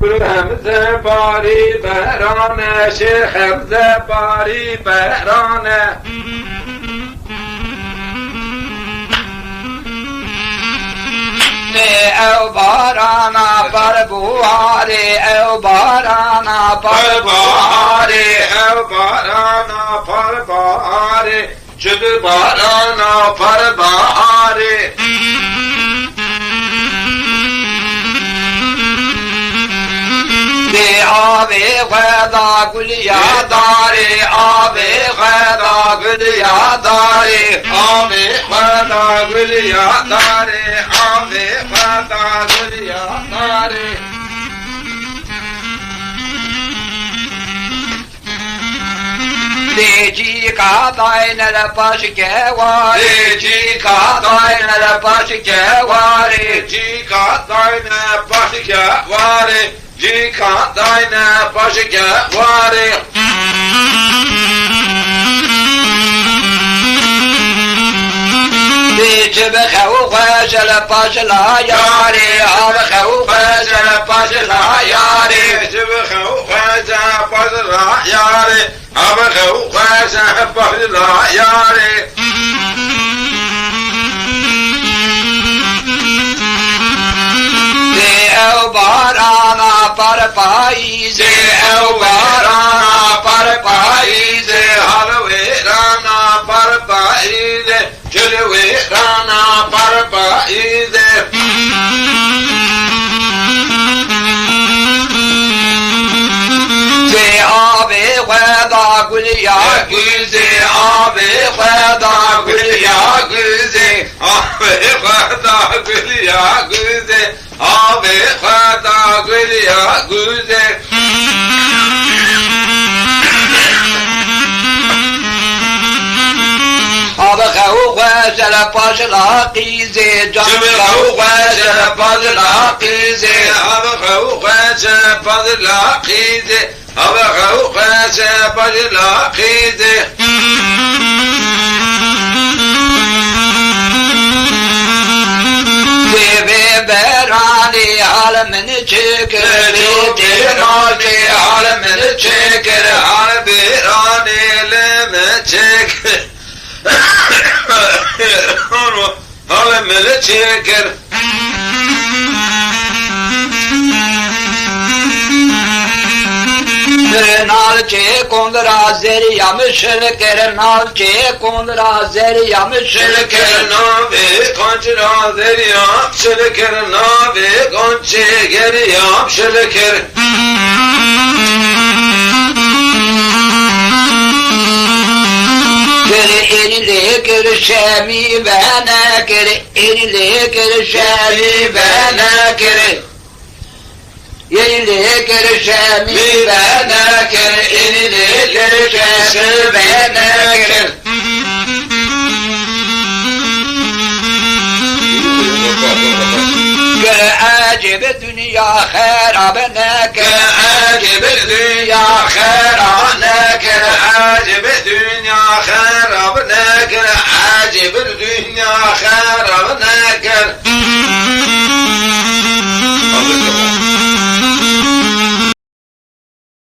Hamze bari behrane, Şeyh Hamze bari behrane. Ev barana par buhari, ev barana par buhari, ev barana par bahari, Cüdü barana par bahari. Abi gıda gül yadari, abi gıda gül yadari, Abi gıda gül yadari, abi gıda gül yadari. Leci kadayner baş kevari, Leci kadayner baş kevari, Cikatayne başka vari, Cikatayne başka vari. Cib xev jel baş la yari, ab xev jel baş la yari. Cibxe uğaza bazıra yari, Abxe uğaza bazıra yari. Ev barana par paize, ev barana par paize, Halı verana par paize, Cülü verana par paize. abi gıda gül ya güze, abi gıda gül ya güze. Abi gıda gül ya güze, Abi gıda gül ya güze. Abi xev gızel paşla qize, can xev gızel paşla qize. Abi gıda bazıla qize, Abi gıda bazıla qize. Ve berani alemini çeker, Dirani alemini çeker, Albirani elimi çeker. Alemini çeker. Nalçe kondra zeriyamışır ker, nalçe kondra zeriyamışır ker. Navi konçra deriyam şeker, Navi konçe geriyam şeker. Erile kirşemi bana kir, erile kirşemi bana kir. Erile kirşemi bana kir, erile kirşemi bana kir. Acib dünya harabına kir, acib dünya harabına kir, Acib dünya harab nekir, Acib dünya harab nekir.